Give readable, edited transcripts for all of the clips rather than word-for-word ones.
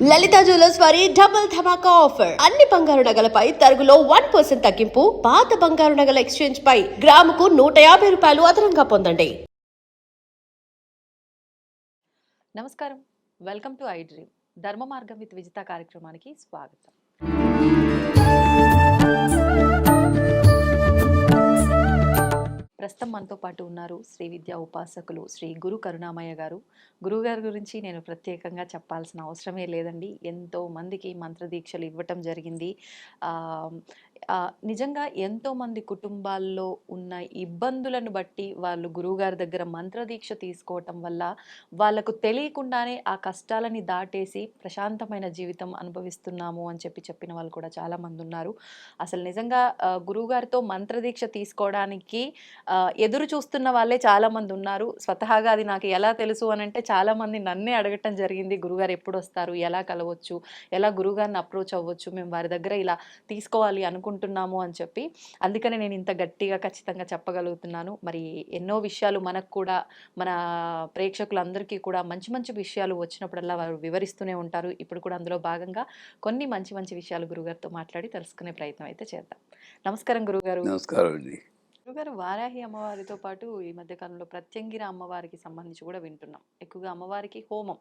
లలిత jewellers వారి double ధమాకా offer. అన్ని బంగారు నగలపై తరుగులో 1% తగ్గింపు. పాత బంగారు నగల ఎక్స్చేంజ్ పై గ్రాముకు 150 రూపాయలు అదనంగా పొందండి. నమస్కారం, వెల్కమ్ టు ఐ డ్రీమ్. ధర్మ మార్గం విత్ విజిత కార్యక్రమానికి స్వాగతం. ప్రస్తుతం మనతో పాటు ఉన్నారు శ్రీ విద్యా ఉపాసకులు శ్రీ గురు కరుణామయ్య గారు. గురువుగారి గురించి నేను ప్రత్యేకంగా చెప్పాల్సిన అవసరమే లేదండి. ఎంతో మందికి మంత్రదీక్షలు ఇవ్వటం జరిగింది. నిజంగా ఎంతోమంది కుటుంబాల్లో ఉన్న ఇబ్బందులను బట్టి వాళ్ళు గురువుగారి దగ్గర మంత్రదీక్ష తీసుకోవటం వల్ల వాళ్ళకు తెలియకుండానే ఆ కష్టాలని దాటేసి ప్రశాంతమైన జీవితం అనుభవిస్తున్నాము అని చెప్పిన వాళ్ళు కూడా చాలామంది ఉన్నారు. అసలు నిజంగా గురువుగారితో మంత్రదీక్ష తీసుకోవడానికి ఎదురు చూస్తున్న వాళ్ళే చాలామంది ఉన్నారు. స్వతహాగా అది నాకు ఎలా తెలుసు అని అంటే చాలామంది నన్నే అడగటం జరిగింది, గురుగారు ఎప్పుడు వస్తారు, ఎలా కలవచ్చు, ఎలా గురుగారిని అప్రోచ్ అవ్వచ్చు, మేము వారి దగ్గర ఇలా తీసుకోవాలి అనుకుంటున్నాము అని చెప్పి. అందుకనే నేను ఇంత గట్టిగా ఖచ్చితంగా చెప్పగలుగుతున్నాను. మరి ఎన్నో విషయాలు మనకు కూడా, మన ప్రేక్షకులందరికీ కూడా మంచి మంచి విషయాలు వచ్చినప్పుడల్లా వారు వివరిస్తూనే ఉంటారు. ఇప్పుడు కూడా అందులో భాగంగా కొన్ని మంచి మంచి విషయాలు గురుగారితో మాట్లాడి తెలుసుకునే ప్రయత్నం అయితే చేద్దాం. నమస్కారం గురుగారు. నమస్కారం అండి. గురుగారు, వారాహి అమ్మవారితో పాటు ఈ మధ్యకాలంలో ప్రత్యంగిర అమ్మవారికి సంబంధించి కూడా వింటున్నాం. ఎక్కువగా అమ్మవారికి హోమం,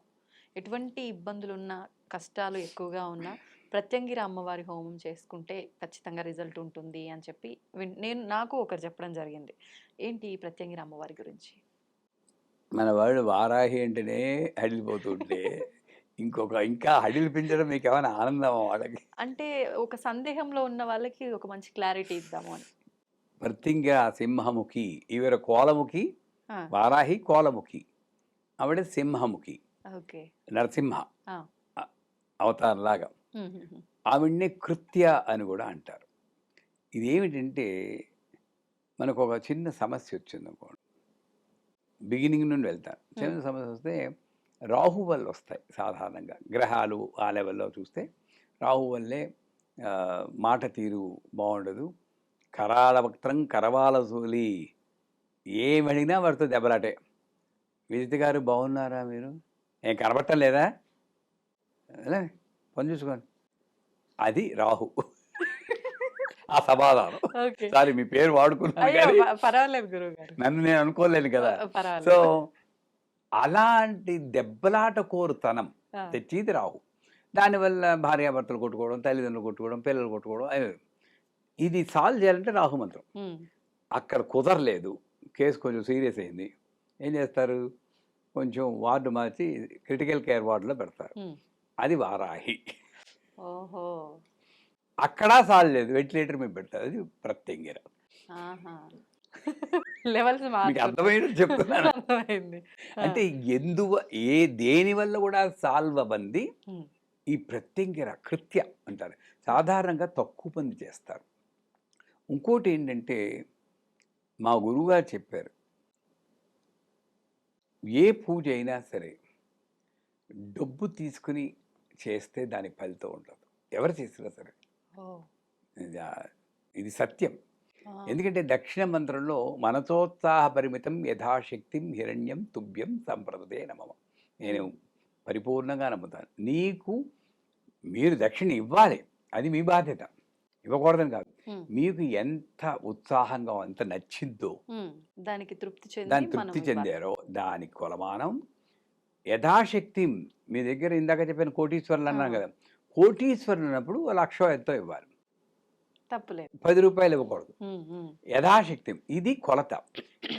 ఎటువంటి ఇబ్బందులున్నా, కష్టాలు ఎక్కువగా ఉన్నా ప్రత్యంగిర అమ్మవారి హోమం చేసుకుంటే ఖచ్చితంగా రిజల్ట్ ఉంటుంది అని చెప్పి నాకు ఒకరు చెప్పడం జరిగింది. ఏంటి ఈ ప్రత్యంగిర అమ్మవారి గురించి? మన వాళ్ళు వారాహి అంటేనే హడిలిపోతుంటే ఇంకా హడిలిపించడం మీకు ఏమైనా ఆనందం వాళ్ళకి? అంటే ఒక సందేహంలో ఉన్న వాళ్ళకి ఒక మంచి క్లారిటీ ఇద్దాము అని. ప్రత్యంగిర సింహముఖి, ఇవర కోలముఖి, వారాహి కోలముఖి, ఆవిడ సింహముఖి, నరసింహ అవతారంలాగా. ఆవిడ్ని కృత్య అని కూడా అంటారు. ఇదేమిటంటే మనకు ఒక చిన్న సమస్య వచ్చింది అనుకోండి, బిగినింగ్ నుండి వెళ్తాను. చిన్న సమస్య వస్తే రాహు వల్ల వస్తాయి సాధారణంగా. గ్రహాలు ఆ లెవెల్లో చూస్తే రాహు వల్లే మాట తీరు బాగుండదు. కరాల వక్త్రం కరవాల సూలి, ఏమడిగినా వాడితో దెబ్బలాటే. విజిత గారు బాగున్నారా, మీరు ఏం కనబట్టం లేదా, పని చూసుకోండి. అది రాహు. ఆ సమాధానం. సారీ మీ పేరు వాడుకున్నాను, నన్ను నేను అనుకోలేను కదా. సో అలాంటి దెబ్బలాట కోరుతనం తెచ్చేది రాహు. దానివల్ల భార్యాభర్తలు కొట్టుకోవడం, తల్లిదండ్రులు కొట్టుకోవడం, పిల్లలు కొట్టుకోవడం. ఇది సాల్వ్ చేయాలంటే రాహు మంత్రం. అక్కడ కుదరలేదు, కేసు కొంచెం సీరియస్ అయింది. ఏం చేస్తారు, కొంచెం వార్డు మార్చి క్రిటికల్ కేర్ వార్డులో పెడతారు. అది వారాహి. అక్కడ సాల్వ్ లేదు, వెంటిలేటర్ మీద పెడతారు. అది ప్రత్యంగిర. మీకు అర్థమైనట్టు చెప్తున్నాను. అంటే దేని వల్ల కూడా సాల్వ్ అవ్వంది ఈ ప్రత్యంగిర కృత్య అంటారు. సాధారణంగా తక్కువ మంది చేస్తారు. ఇంకోటి ఏంటంటే మా గురువుగారు చెప్పారు, ఏ పూజ అయినా సరే డబ్బు తీసుకుని చేస్తే దానికి ఫలితం ఉండదు, ఎవరు చేసినా సరే. ఇది సత్యం. ఎందుకంటే దక్షిణ మంత్రంలో మనసోత్సాహ పరిమితం యథాశక్తిం హిరణ్యం తుభ్యం సంప్రదతే నమః. నేను పరిపూర్ణంగా నమ్ముతాను. మీరు దక్షిణ ఇవ్వాలి, అది మీ బాధ్యత, ఇవ్వకూడదని కాదు. మీకు ఎంత ఉత్సాహంగా, ఎంత నచ్చిందో, దానికి తృప్తి చెందారో దానికి కొలమానం యథాశక్తి. మీ దగ్గర ఇందాక చెప్పిన కోటీశ్వరులు అన్నాను కదా, కోటీశ్వరులు అన్నప్పుడు 1,00,000 ఎంతో ఇవ్వాలి, తప్పులేదు. 10 రూపాయలు ఇవ్వకూడదు, యథాశక్తి. ఇది కొలత.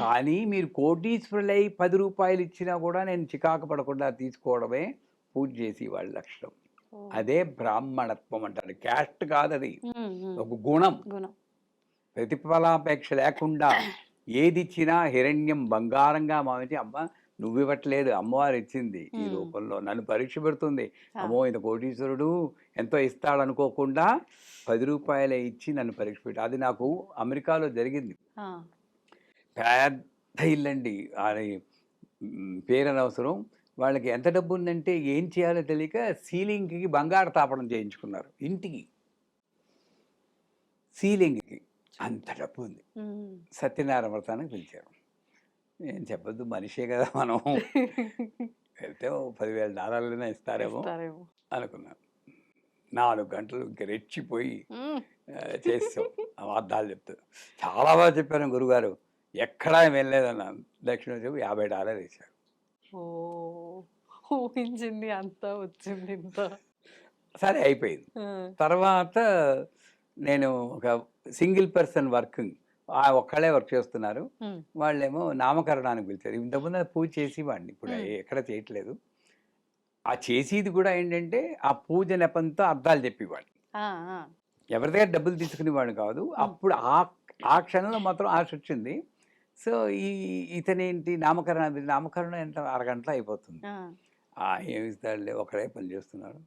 కానీ మీరు కోటీశ్వరులై 10 రూపాయలు ఇచ్చినా కూడా నేను చికాకు పడకుండా తీసుకోవడమే పూజ చేసి వాళ్ళ లక్షణం. అదే బ్రాహ్మణత్వం అంటారు. క్యాస్ట్ కాదు, అది ఒక గుణం. ప్రతిఫలాపేక్ష లేకుండా ఏది ఇచ్చినా హిరణ్యం బంగారంగా భావించి, అమ్మ నువ్వు ఇవ్వట్లేదు, అమ్మవారు ఇచ్చింది ఈ రూపంలో, నన్ను పరీక్ష పెడుతుంది, అమ్మో ఇంత కోటీశ్వరుడు ఎంతో ఇస్తాడు అనుకోకుండా 10 రూపాయలే ఇచ్చి నన్ను పరీక్ష పెట్టి. అది నాకు అమెరికాలో జరిగింది. పెద్ద ఇల్లండి, అది పేరనవసరం. వాళ్ళకి ఎంత డబ్బు ఉందంటే ఏం చేయాలో తెలియక సీలింగ్కి బంగారు తాపడం చేయించుకున్నారు. ఇంటికి సీలింగ్కి అంత డబ్బు ఉంది. సత్యనారాయణ వ్రతానికి పిలిచారు. ఏం చెప్పద్దు, మనిషే కదా మనం, వెళ్తే $10,000 ఇస్తారేమో. అనుకున్నాను. 4 గంటలు ఇంక రెచ్చిపోయి చేసాం. అబద్ధాలు చెప్తా. చాలా బాగా చెప్పారు గురుగారు. ఎక్కడా వెళ్ళలేదన్నాను. దక్షిణ చెప్పి $50 వేశారు. ఊహించింది అంతా వచ్చింది ఇంత. సరే అయిపోయింది. తర్వాత నేను ఒక సింగిల్ పర్సన్ వర్కింగ్, ఒక్కళ్ళే వర్క్ చేస్తున్నారు. వాళ్ళేమో నామకరణానికి పిలిచారు. ఇంతకుముందు పూజ చేసేవాడిని, ఇప్పుడు ఎక్కడ చేయట్లేదు. ఆ చేసేది కూడా ఏంటంటే ఆ పూజ నెపంతో అర్థాలు చెప్పేవాడిని. ఎవరి దగ్గర డబ్బులు తీసుకునేవాడు కాదు. అప్పుడు ఆ క్షణంలో మాత్రం ఆశ వచ్చింది. సో ఇతనేంటి నామకరణం ఎంత అరగంటలో అయిపోతుంది. ఏమి ఇస్తాడులే, ఒకడే పని చేస్తున్నాడు,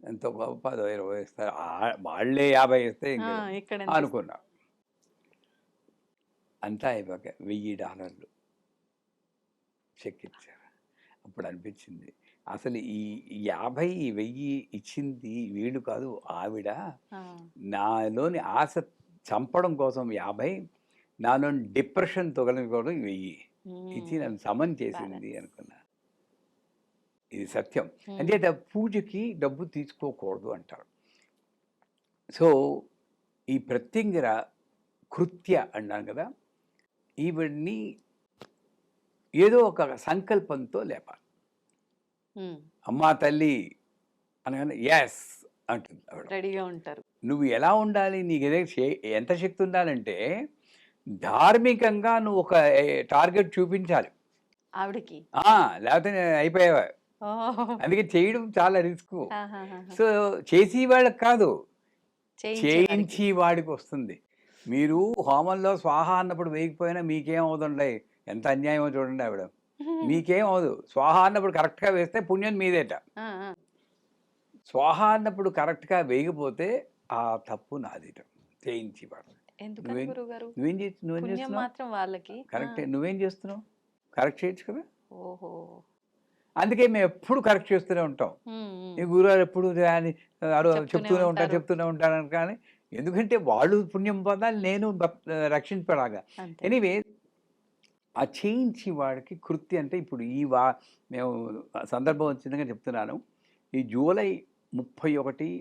ఎంతో గొప్ప 10-20 ఇస్తారు, వాళ్ళే 50 ఇస్తే ఇంకా అనుకున్నా. అంతా అయిపోయాక $1000 చెక్ ఇచ్చారు. అప్పుడు అనిపించింది అసలు ఈ 50,000 ఇచ్చింది వీడు కాదు, ఆవిడ. నాలోని ఆశ చంపడం కోసం 50, నాలోని డిప్రెషన్ తొలగించుకోవడం 1000 ఇచ్చి నన్ను సమన్ చేసింది అనుకున్నా. ఇది సత్యం. అంటే పూజకి డబ్బు తీసుకోకూడదు అంటారు. సో ఈ ప్రత్యంగిర కృత్య అన్నాను కదా, ఈవిడ్ని ఏదో ఒక సంకల్పంతో లేపాలి. అమ్మా తల్లి అనగానే ఎస్ అంటుంది ఆవిడ. రెడీగా ఉంటారు. నువ్వు ఎలా ఉండాలి, నీకు ఎంత శక్తి ఉండాలంటే ధార్మికంగా నువ్వు ఒక టార్గెట్ చూపించాలి ఆవిడకి, లేకపోతే అయిపోయావా. అందుకే చేయడం చాలా రిస్క్. సో చేసి వాళ్ళకి కాదు, చేయించి వాడికి వస్తుంది. మీరు హోమంలో స్వాహ అన్నప్పుడు వేయకపోయినా మీకేం అవుతుండే, ఎంత అన్యాయమో చూడండి. ఆవిడ మీకేం అవదు. స్వాహ అన్నప్పుడు కరెక్ట్గా వేస్తే పుణ్యం మీదేట. స్వాహ అన్నప్పుడు కరెక్ట్గా వేయకపోతే ఆ తప్పు నాదిట, చేయించి వాడు. నువ్వేం చేస్తున్నావు? కరెక్ట్, నువ్వేం చేస్తున్నావు? కరెక్ట్ చేయొచ్చు కదా. అందుకే మేము ఎప్పుడు కరెక్ట్ చేస్తూనే ఉంటాం. ఈ గురుగారు ఎప్పుడు చెప్తూనే ఉంటాను కానీ, ఎందుకంటే వాళ్ళు పుణ్యం పొందాలి, నేను రక్షించబడాగా. ఎనీవే ఆ చేయించి వాడికి కృత్య అంటే ఇప్పుడు మేము సందర్భం వచ్చిందిగా చెప్తున్నాను. ఈ జూలై 31,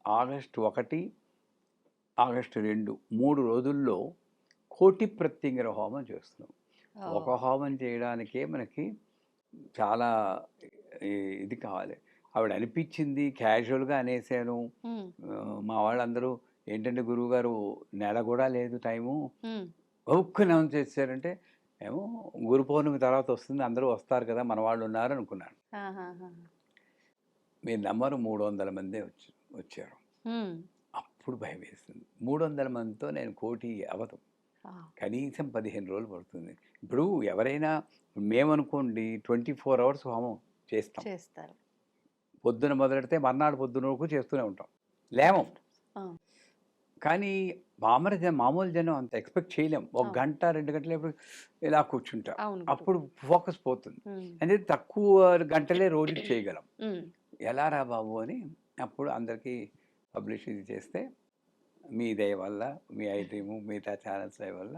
ఆగస్టు 1, ఆగస్టు 2 3 రోజుల్లో కోటి ప్రత్యంగిర హోమం చేస్తున్నాం. ఒక హోమం చేయడానికే మనకి చాలా ఇది కావాలి. ఆవిడ అనిపించింది, క్యాజువల్గా అనేసాను. మా వాళ్ళందరూ ఏంటంటే గురువుగారు నెల కూడా లేదు టైము, ఒక్క అనౌన్స్ చేశారంటే ఏమో గురు పౌర్ణమి తర్వాత వస్తుంది, అందరూ వస్తారు కదా, మన వాళ్ళు ఉన్నారు అనుకున్నాను. మీరు నమ్మరు, 300 మందే వచ్చారు. అప్పుడు భయం వేస్తుంది. 300 మందితో నేను కోటి అవదు, కనీసం 15 రోజులు పడుతుంది. ఇప్పుడు ఎవరైనా మేమనుకోండి 24 hours హోమం చేస్తారు. పొద్దున మొదలెడితే మర్నాడు పొద్దున వరకు చేస్తూనే ఉంటాం, లేమం. కానీ మామూలు జనం అంత ఎక్స్పెక్ట్ చేయలేం. 1 గంట 2 గంటలు ఇలా కూర్చుంటాం, అప్పుడు ఫోకస్ పోతుంది. అంటే తక్కువ గంటలే రోజు చేయగలం. ఎలా రా బాబు అని అప్పుడు అందరికీ పబ్లిష్ ఇది చేస్తే, మీ దయ వల్ల, మీ ఐటీము, మిగతా ఛానల్స్ దయ వల్ల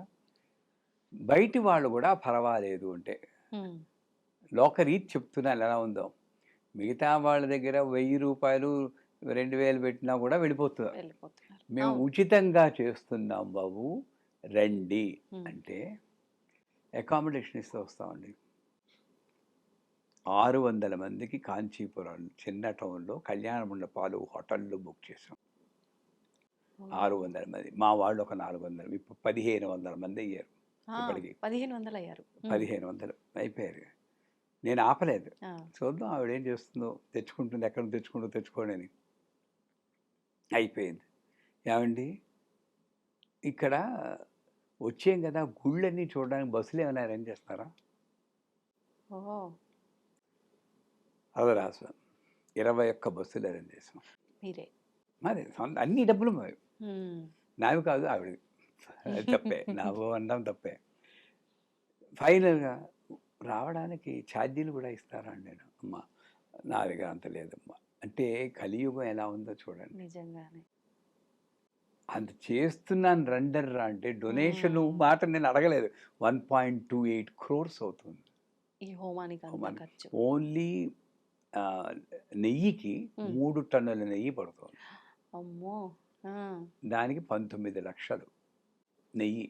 బయటి వాళ్ళు కూడా పర్వాలేదు అంటే, లోకరీతి చెప్తున్నాను ఎలా ఉందో. మిగతా వాళ్ళ దగ్గర 1000 రూపాయలు 2000 పెట్టినా కూడా వెళ్ళిపోతున్నారు. మేము ఉచితంగా చేస్తున్నాం బాబు రండి అంటే అకామిడేషన్ ఇస్తూ వస్తామండి. 600 మందికి కాంచీపురం చిన్న టౌన్లో కళ్యాణ మండపాలు, హోటళ్ళు బుక్ చేసాం. 600 మంది, మా వాళ్ళు ఒక 400, ఇప్పుడు 1500 మంది అయ్యారు. ఇప్పటికి 1500 అయిపోయారు. నేను ఆపలేదు, చూద్దాం ఆవిడ ఏం చేస్తుందో, తెచ్చుకుంటుంది, ఎక్కడ తెచ్చుకోండి అని. అయిపోయింది. ఏమండి ఇక్కడ వచ్చాం కదా, గుళ్ళన్నీ చూడడానికి బస్సులు ఏమైనా అరేంజ్ చేస్తారా? అది రాసు 21 బస్సులు అరేంజ్ చేసాం. మరి అన్ని డబ్బులు నావి కాదు, ఆవిడవి. తప్పే, నాకు అనడం తప్పే. ఫైనల్గా రావడానికి ఛార్జీలు కూడా ఇస్తారా అండి? నేను అమ్మ నా దగ్గర అంత లేదమ్మా అంటే, కలియుగం ఎలా ఉందో చూడండి. నిజంగానే అంత చేస్తున్నాను రండర్రా అంటే, డొనేషన్ మాట నేను అడగలేదు. 1.28 crores అవుతుంది ఈ హోమానికి. ఓన్లీ నెయ్యికి ఉమ్. 3 టన్నుల నెయ్యి పడుతుంది. అమ్మో. ఆ. దానికి 19 లక్షలు నెయ్యి,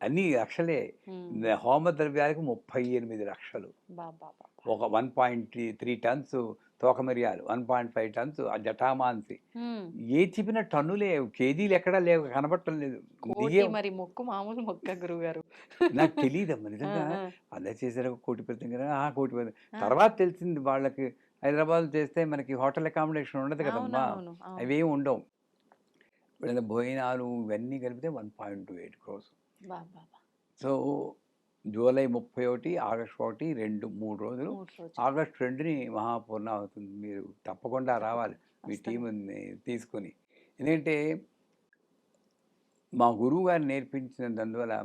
అన్ని లక్షలే. ఉమ్. హోమ ద్రవ్యాలకు 38 లక్షలు, బాబా. ఒక 1.3 టన్స్ తోక మిరియాలు, 1.5 టన్స్ జటామాంసి. ఉమ్. ఏ చెప్పిన టన్నులే, కేజీలు ఎక్కడా లేవు, కనబడటం లేదు. కోటి నెయ్యి మరి మొక్కు మామూలు మొక్క గురుగారు. నాకు తెలియదమ్మా నిజంగా. ఆ, అలా చేశారు కోటిపతి కదా, కోటిపతి. ఆ. తర్వాత తెలిసింది వాళ్ళకి, హైదరాబాద్ చేస్తే మనకి హోటల్ అకామిడేషన్ ఉండదు కదమ్మా, అవునవును, అవును. అవేం ఉండవు. ఇప్పుడు భోజనాలు ఇవన్నీ కలిపితే 1.28 crores. బాబా. సో జూలై 31, ఆగస్టు 1, 2, 3 రోజులు. 3 రోజులు. ఆగస్టు 2ని మహాపూర్ణ అవుతుంది. మీరు తప్పకుండా రావాలి మీ వస్తాను. టీంని తీసుకొని. ఎందుకంటే మా గురువు గారు నేర్పించినందువల్ల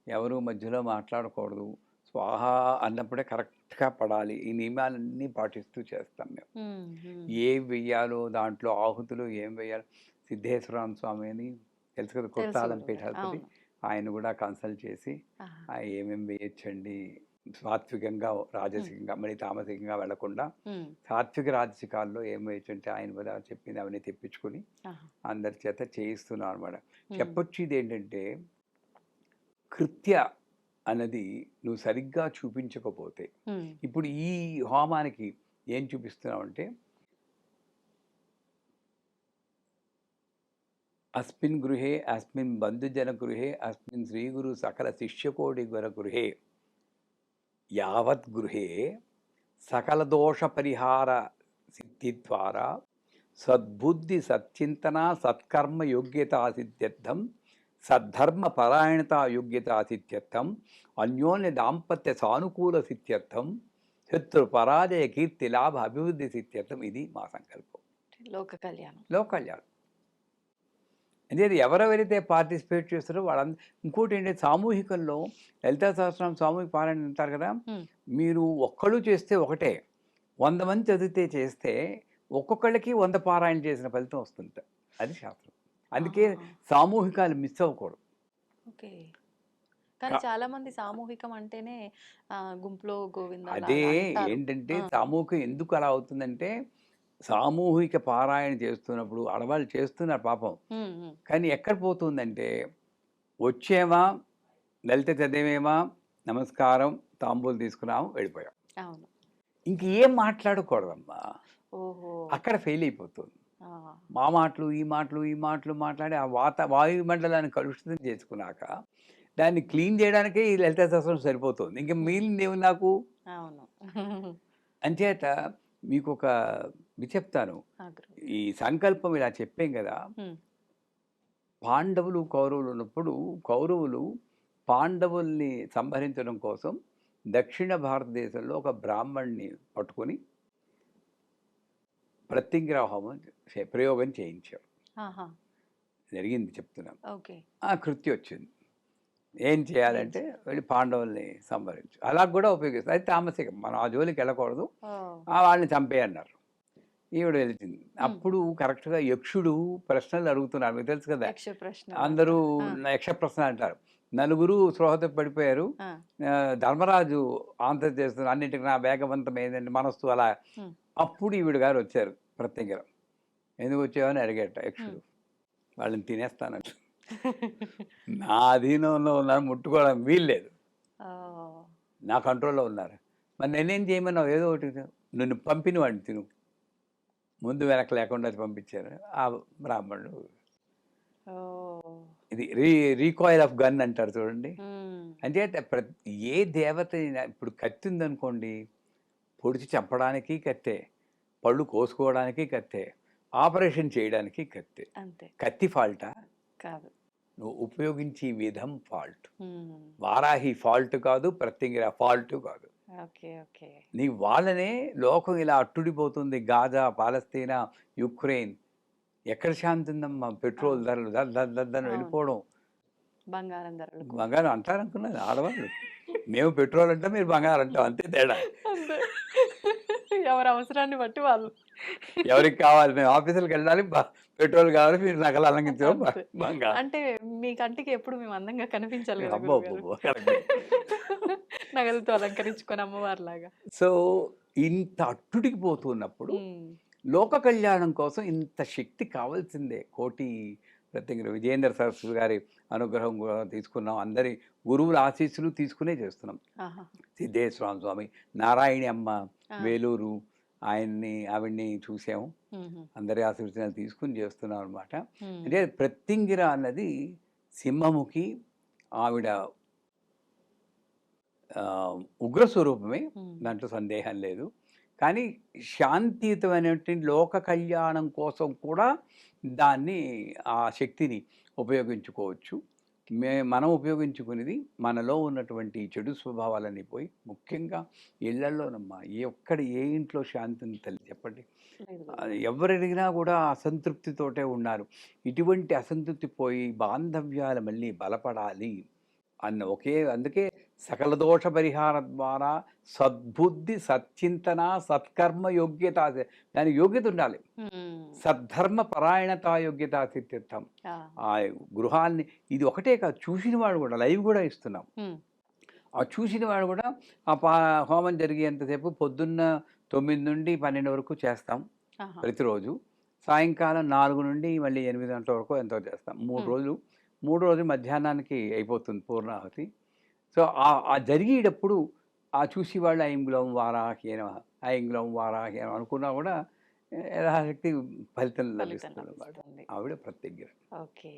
ఎవరు మధ్యలో మాట్లాడకూడదు, స్వాహ అన్నప్పుడే కరెక్ట్గా పడాలి. ఈ నియమాలన్నీ పాటిస్తూ చేస్తాం మేము. ఉమ్, ఉమ్. ఏం వెయ్యాలో దాంట్లో ఆహుతులు ఏం వెయ్యాలో, సిద్ధేశ్వర స్వామి అని తెలుసు కదా, తెలుసు కొత్తాలం గురుగారు. పీఠాధిపతి, అవును. ఆయన కూడా కన్సల్ట్ చేసి ఆహా. ఏమేమి వేయచ్చండి, సాత్వికంగా రాజసికంగా మరి తామసికంగా వెళ్లకుండా ఉమ్. సాత్విక రాజసికాల్లో ఏం వేయచ్చంటే ఆయన కూడా చెప్పింది అవన్నీ తెప్పించుకొని ఆహా. అందరి చేత చేయిస్తున్నాం అనమాట. ఉమ్. చెప్పొచ్చేది ఏంటంటే, కృత్య అన్నది నువ్వు సరిగ్గా చూపించకపోతే, ఉమ్. ఇప్పుడు ఈ హోమానికి ఏం చూపిస్తున్నావు అంటే, అస్మిన్ గృహే అస్మిన్ బంధుజన గృహే అస్మిన్ శ్రీగురు సకల శిష్యకోటి గుర గృహే యావత్ గృహే సకల దోష పరిహార సిద్ధి ద్వారా సద్బుద్ధి సచ్చింతన సత్కర్మ యోగ్యతా సిద్ధ్యర్థం సద్ధర్మ పరాయణత యోగ్యతా సిద్ధ్యర్థం అన్యోన్య దాంపత్య సానుకూల సిద్ధ్యర్థం శత్రు పరాజయ కీర్తి లాభ అభివృద్ధి సిద్ధ్యర్థం. ఇది మా సంకల్పం. లోక కళ్యాణం. లోకల్యాణం అంటే ఎవరెవరైతే పార్టిసిపేట్ చేస్తారో వాళ్ళందరూ. ఇంకోటి ఏంటంటే, సామూహికంలో లలితా సహస్రనామం సామూహిక పారాయణ అంటారు కదా, ఉమ్. మీరు ఒక్కళ్ళు చేస్తే ఒకటే, 100 మంది చదివితే చేస్తే ఒక్కొక్కళ్ళకి 100 పారాయణ చేసిన ఫలితం వస్తుంది. అది శాస్త్రం. అందుకే సామూహికాలు మిస్ అవ్వకూడదు. ఓకే. కానీ చాలా మంది సామూహికం అంటేనే గుంపులో గోవింద అదే ఏంటంటే, సామూహికం ఎందుకు అలా అవుతుందంటే, సామూహిక పారాయణ చేస్తున్నప్పుడు ఆడవాళ్ళు చేస్తున్నారు పాపం, కానీ ఎక్కడ పోతుందంటే, వచ్చేమా లలిత చదివేమా నమస్కారం తాంబూలు తీసుకున్నాము వెళ్ళిపోయాం, అవును, ఇంకేం మాట్లాడకూడదమ్మా. ఓహో. అక్కడ ఫెయిల్ అయిపోతుంది. మా మాటలు ఈ మాటలు మాట్లాడి ఆ వాయుమండలాన్ని కలుషితం చేసుకున్నాక దాన్ని క్లీన్ చేయడానికే ఈ లలితా సహస్రం సరిపోతుంది. ఇంకా మిగిలిందేమి నాకు. అవును. అంచేత మీకు ఒక చెప్తాను. ఈ సంకల్పం ఇలా చెప్పాం కదా, పాండవులు కౌరవులు ఉన్నప్పుడు కౌరవులు పాండవుల్ని సంహరించడం కోసం దక్షిణ భారతదేశంలో ఒక బ్రాహ్మణ్ణి పట్టుకొని ప్రత్యంగిరా హోమం ప్రయోగం చేయించారు. జరిగింది చెప్తున్నాం. ఆ కృత్యం వచ్చింది. ఏం చేయాలంటే వెళ్ళి పాండవుల్ని సంహరించు, అలా కూడా ఉపయోగిస్తారు. అది తామసికం, మనం ఆ జోలికి వెళ్ళకూడదు, వాళ్ళని చంపేయన్నారు. ఈవిడ వెళ్తుంది. అప్పుడు కరెక్ట్గా యక్షుడు ప్రశ్నలు అడుగుతున్నారు. మీకు తెలుసు కదా, అందరూ యక్ష ప్రశ్న అంటారు. నలుగురు స్పృహతో పడిపోయారు. ధర్మరాజు ఆన్సర్ చేస్తున్నారు, అన్నింటికి నా వేగవంతం ఏంటంటే మనస్సు అలా. అప్పుడు ఈవిడ గారు వచ్చారు ప్రత్యంగిరం. ఎందుకు వచ్చావని అడిగేట యక్షుడు. వాళ్ళని తినేస్తానంట. నా అధీనంలో ఉన్నారు, ముట్టుకోవడం వీల్లేదు, నా కంట్రోల్లో ఉన్నారు. మరి నేనేం చేయమన్నావు, ఏదో ఒకటి నిన్ను పంపిన వాడిని తిను. ముందు వెనక లేకుండా పంపించారు ఆ బ్రాహ్మణుడు. ఇది రీకాయిల్ ఆఫ్ గన్ అంటారు చూడండి. అంటే ఏ దేవత ఇప్పుడు కత్తి ఉందనుకోండి, పొడిచి చంపడానికి కత్తే, పళ్ళు కోసుకోవడానికి కత్తే, ఆపరేషన్ చేయడానికి కత్తే. కత్తి ఫాల్టా కాదు, నువ్వు ఉపయోగించే విధం ఫాల్ట్. వారాహి ఫాల్ట్ కాదు, ప్రత్యంగిర ఫాల్ట్ కాదు. నీ వాళ్ళనే లోకం ఇలా అట్టుడిపోతుంది. గాజా, పాలస్తీనా, యుక్రెయిన్, ఎక్కడ శాంతి ఉందమ్మా? పెట్రోల్ ధరలు దద్దను వెళ్ళిపోవడం, బంగారం అంటారనుకున్నది ఆడవాళ్ళు. మేము పెట్రోల్ అంటాం, మీరు బంగారం అంటాం, అంతే తేడా. ఎవరి అవసరాన్ని బట్టి వాళ్ళు, ఎవరికి కావాలి, మేము ఆఫీసులకు వెళ్ళాలి, పెట్రోల్ కావాలి, మీరు నగలు అలంకించడం బంగారం. అంటే మీ కంటికి ఎప్పుడు మేము అందంగా కనిపించాలి కదా, నగలతో అలంకరించుకొని అమ్మవారిలాగా. సో ఇంత అట్టుడికి పోతున్నప్పుడు లోక కళ్యాణం కోసం ఇంత శక్తి కావాల్సిందే. కోటి ప్రత్యేక విజయేంద్ర సరస్వతి గారి అనుగ్రహం కూడా తీసుకున్నాం. అందరి గురువుల ఆశీస్సులు తీసుకునే చేస్తున్నాం. సిద్ధేశ్వర స్వామి, నారాయణి అమ్మ వేలూరు, ఆవిడ్ని చూసాము. అందరి ఆశీర్వచనాలు తీసుకుని చేస్తున్నాం అనమాట. అంటే ప్రత్యంగిర అన్నది సింహముఖి, ఆవిడ ఉగ్ర స్వరూపమే, దాంట్లో సందేహం లేదు. కానీ శాంతియుతమైనటువంటి లోక కళ్యాణం కోసం కూడా ఆ శక్తిని ఉపయోగించుకోవచ్చు. మనం ఉపయోగించుకునేది మనలో ఉన్నటువంటి చెడు స్వభావాలన్నీ పోయి, ముఖ్యంగా ఇళ్లలోనమ్మా, ఏ ఇంట్లో శాంతి ఉంది తల్లి చెప్పండి? ఎవరు అడిగినా కూడా అసంతృప్తితోటే ఉన్నారు. ఇటువంటి అసంతృప్తి పోయి బాంధవ్యాలు మళ్ళీ బలపడాలి అందుకే సకల దోష పరిహార ద్వారా సద్బుద్ధి, సచ్చింతన, సత్కర్మ యోగ్యత, దాని యోగ్యత ఉండాలి. సద్ధర్మ పరాయణత యోగ్యత సిద్ధిర్థం. ఆ గృహాన్ని ఇది ఒకటే కాదు, చూసిన వాడు కూడా లైవ్ కూడా ఇస్తున్నాం. ఆ చూసిన వాడు కూడా హోమం జరిగేంతసేపు పొద్దున్న 9 నుండి 12 వరకు చేస్తాం ప్రతిరోజు. సాయంకాలం 4 నుండి మళ్ళీ 8 గంటల వరకు ఎంతో చేస్తాం. 3 రోజులు మధ్యాహ్నానికి అయిపోతుంది పూర్ణాహుతి. సో ఆ జరిగేటప్పుడు ఆ చూసి వాళ్ళు ఐంగ్లం వారాహ్యేన అనుకున్నా కూడా యథాశక్తి ఫలితం లభిస్తుంది. ఆవిడ ప్రత్యేక. ఓకే,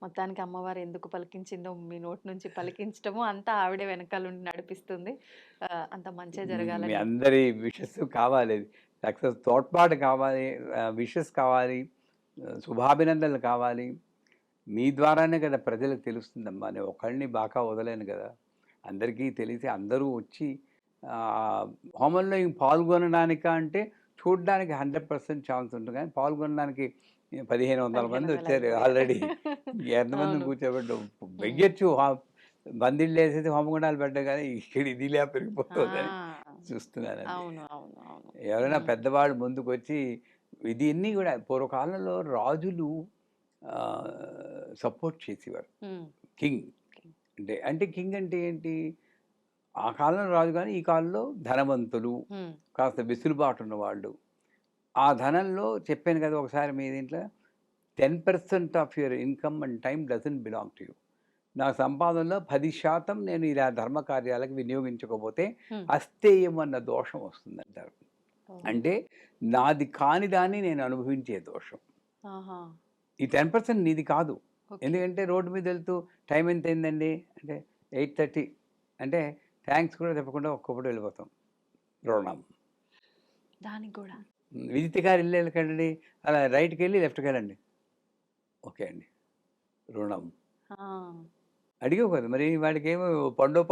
మొత్తానికి అమ్మవారు ఎందుకు పలికించిందో మీ నోటి నుంచి పలికించడము అంతా ఆవిడే వెనకాల నడిపిస్తుంది. అంత మంచిగా జరగాలి. మీ అందరి విషెస్ కావాలి, సక్సెస్ తోడ్పాటు కావాలి, విషెస్ కావాలి, శుభాభినందనలు కావాలి. మీ ద్వారానే కదా ప్రజలకు తెలుస్తుందమ్మా. నేను ఒకళ్ళని బాగా వదలేను కదా, అందరికీ తెలిసి అందరూ వచ్చి హోమంలో పాల్గొనడానిక అంటే చూడడానికి 100% ఛాన్స్ ఉంటుంది, కానీ పాల్గొనడానికి 1500 మంది వచ్చారు ఆల్రెడీ. ఎంతమందిని కూర్చోబెట్టు వెయ్యొచ్చు, బందిళ్ళు వేసేసి హోమగుండాలు పెట్టా, కానీ ఇక్కడ ఇదిలా పెరిగిపోతుందని చూస్తున్నాను. ఎవరైనా పెద్దవాళ్ళు ముందుకు వచ్చి ఇన్ని కూడా పూర్వకాలంలో రాజులు సపోర్ట్ చేసేవారు. కింగ్ అంటే కింగ్ అంటే ఏంటి? ఆ కాలంలో రాజు, కానీ ఈ కాలంలో ధనవంతులు, కాస్త వెసులుబాటు ఉన్నవాళ్ళు. ఆ ధనంలో చెప్పాను కదా ఒకసారి మీ దీంట్లో 10% of your income and time doesn't belong to you. నా సంపాదనలో 10% నేను ఇలా ధర్మ కార్యాలకు వినియోగించకపోతే అస్థేయం అన్న దోషం వస్తుందంటారు. అంటే నాది కాని దాన్ని నేను అనుభవించే దోషం. ఈ 10% నీది కాదు. ఎందుకంటే రోడ్డు మీద వెళ్తూ టైం ఎంత అయిందండి అంటే 8:30 అంటే థ్యాంక్స్ కూడా చెప్పకుండా ఒక్కొక్కటి వెళ్ళిపోతాం. రుణం దానికి కూడా విజిత్ గారు ఇల్లు వెళ్ళకండి, అలా రైట్కి వెళ్ళి లెఫ్ట్కి వెళ్ళండి, ఓకే అండి, రుణం అడిగావు కదా మరి. వాడికి ఏమో పండు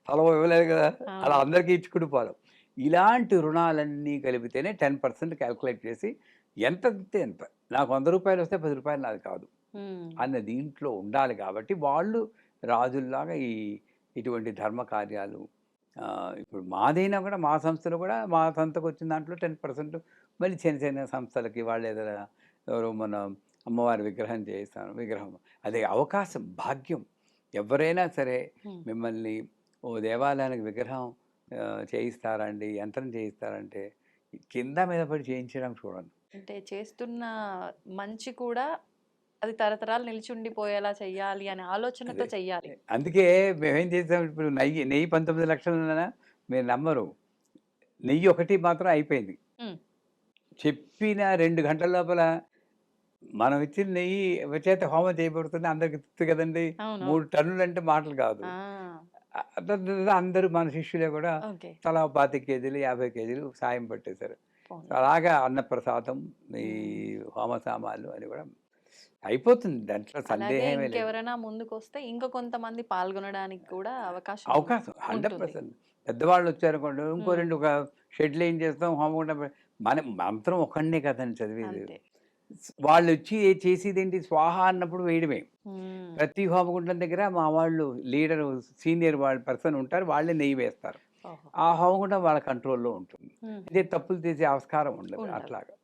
తలవ ఇవ్వలేదు కదా, అలా అందరికీ ఇచ్చుకుని పోవడం. ఇలాంటి రుణాలన్నీ కలిపితేనే 10% క్యాల్కులేట్ చేసి ఎంత నాకు 100 రూపాయలు వస్తే 10 రూపాయలు నాది కాదు అన్న దీంట్లో ఉండాలి. కాబట్టి వాళ్ళు రాజుల్లాగా ఇటువంటి ధర్మ కార్యాలు ఇప్పుడు మాదైనా కూడా, మా సంస్థలో కూడా, మా సంస్థకు వచ్చిన దాంట్లో 10% మళ్ళీ చిన్న సంస్థలకి వాళ్ళు ఏదైనా ఎవరో మన అమ్మవారి విగ్రహం చేయిస్తాను, అదే అవకాశం, భాగ్యం. ఎవరైనా సరే మిమ్మల్ని ఓ దేవాలయానికి విగ్రహం చేయిస్తారండి, యంత్రం చేయిస్తారంటే కింద మీద పడి చేయించడం చూడండి. అంటే చేస్తున్న మంచి కూడా అది తరతరాలు నిలిచి ఉండిపోయేలా చెయ్యాలి అనే ఆలోచనతో చెయ్యాలి. అందుకే మేమేం చేసాం, ఇప్పుడు నెయ్యి 19 లక్షలు ఉన్నా మీరు నమ్మరు, నెయ్యి ఒకటి మాత్రం అయిపోయింది. చెప్పిన 2 గంటల లోపల మనం ఇచ్చిన నెయ్యి చేత హోమం చేయబడుతుంది, అందరికి తిప్పు కదండి. 3 టన్నులు అంటే మాటలు కాదు. అందరూ మన శిష్యులే కూడా తలా 25 కేజీలు 50 కేజీలు సాయం పట్టేశారు. అలాగా అన్నప్రసాదం, ఈ హోమ సామాన్లు అని కూడా అయిపోతుంది, దాంట్లో సందేహం లేదు. ఎవరైనా ముందుకు వస్తే ఇంకా కొంతమంది పాల్గొనడానికి కూడా అవకాశం 100%. పెద్దవాళ్ళు వచ్చారనుకోండి, ఇంకో 2 ఒక షెడ్లు ఏం చేస్తాం, హోమగుండం మన మంత్రం ఒకనే కదండి చదివేది. వాళ్ళు వచ్చి చేసేది ఏంటి, స్వాహ అన్నప్పుడు వేయడమే. ప్రతి హోమగుండం దగ్గర మా వాళ్ళు లీడర్, సీనియర్ పర్సన్ ఉంటారు, వాళ్ళే నెయ్యి వేస్తారు. ఆ హోమగుండం వాళ్ళ కంట్రోల్లో ఉంటుంది. ఇదే తప్పులు చేసే ఆస్కారం ఉండదు. అట్లాగా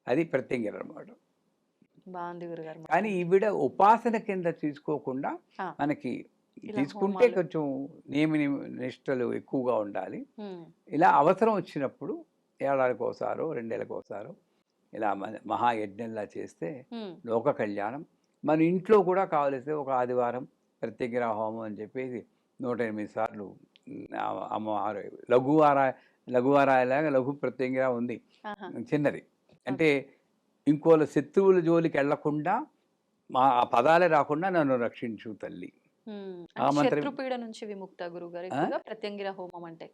అది ప్రత్యేకం అన్నమాట. కానీ ఈవిడ ఉపాసన కింద తీసుకోకుండా మనకి తీసుకుంటే కొంచెం నిష్టలు ఎక్కువగా ఉండాలి. ఇలా అవసరం వచ్చినప్పుడు ఏడాదికి ఒకసారో 2 ఏళ్ళకి ఒకసారో ఇలా మహాయజ్ఞంలా చేస్తే లోక కళ్యాణం. మన ఇంట్లో కూడా కావలిస్తే ఒక ఆదివారం ప్రత్యగ్రహ హోమం అని చెప్పేసి 108 సార్లు అమ్మవారు లఘువారాయలాగా లఘు ప్రత్యగ్రహ ఉంది, చిన్నది. అంటే ఇంకోళ్ళ శత్రువుల జోలికి వెళ్లకుండా ఆ పదాలే రాకుండా నన్ను రక్షించు తల్లి. శత్రుపీడ నుంచి విముక్త గురుగారు ప్రత్యంగిర హోమం అంటే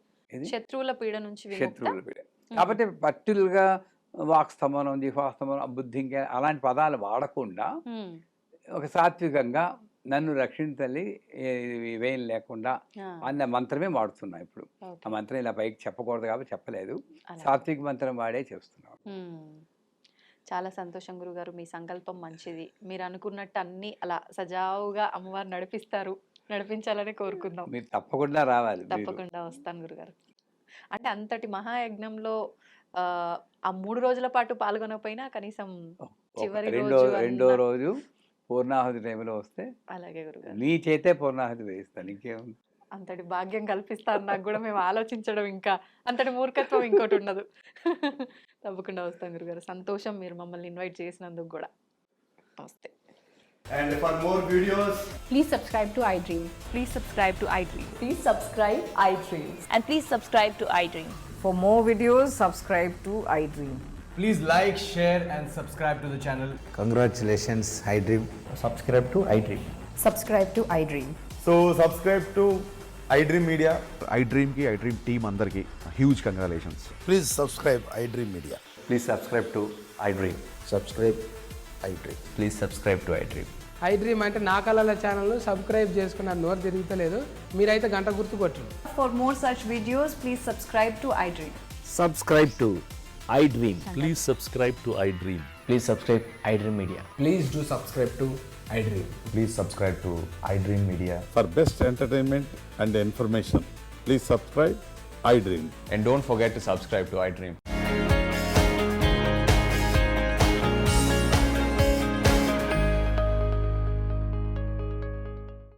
శత్రువుల పీడ నుంచి శత్రువుల పీడ. కాకపోతే పర్టికులర్గా వాక్స్తమనం, జిహ్వాస్తమనం, బుద్ధి ఇంకా అలాంటి పదాలు వాడకుండా ఒక సాత్వికంగా నన్ను రక్షించాలి ఇవేం లేకుండా అన్న మంత్రమే వాడుతున్నా ఇప్పుడు. ఆ మంత్రం ఇలా పైకి చెప్పకూడదు కాబట్టి చెప్పలేదు, సాత్విక మంత్రం వాడే చేస్తున్నాం. చాలా సంతోషం గురుగారు, మీ సంకల్పం మంచిది. మీరు అనుకున్నట్టు అన్ని అలా సజావుగా అమ్మవారు నడిపించాలని కోరుకుందాం. మీరు తప్పకుండా రావాలి. తప్పకుండా వస్తాను గురుగారు. అంటే అంతటి మహాయజ్ఞంలో ఆ 3 రోజుల పాటు పాల్గొనకపోయినా కనీసం చివరి రెండో రోజు పూర్ణాహుతి టైంలో వస్తే అలాగే గురుగారు నీ చేతే పూర్ణాహుతి వేస్తాను. ఇంకేముంది, అంతటి భాగ్యం కల్పిస్తారు నాకు కూడా. మేము ఆలోచించడం ఇంకా అంతటి మూర్ఖత్వం ఇంకోటి ఉండదు. తప్పకుండా వస్తాం గురుగారు. సంతోషం మీరు మమ్మల్ని ఇన్వైట్ చేసినందుకు కూడా. నమస్తే. And for more videos, please subscribe to iDream. Please subscribe to iDream. Please subscribe iDream. And please subscribe to iDream. For more videos, subscribe to iDream. please like, share and subscribe to the channel. Congratulations, iDream. Subscribe to iDream. Subscribe to iDream. So subscribe to iDream Media. iDream ki iDream team andarki huge congratulations. Please subscribe iDream Media. Please subscribe to iDream. Subscribe iDream. Please subscribe to iDream. iDream అంటే నా కళల channel subscribe చేసుకున్న నోరు తిరుగుతలేదు, మీరైతే గంట గుర్తు కొట్టండి. For more such videos, please subscribe to iDream. Subscribe to iDream. Please subscribe to iDream. Please subscribe iDream Media. Please do subscribe to iDream. Please subscribe to iDream Media. For best entertainment and information, please subscribe iDream. And don't forget to subscribe to iDream.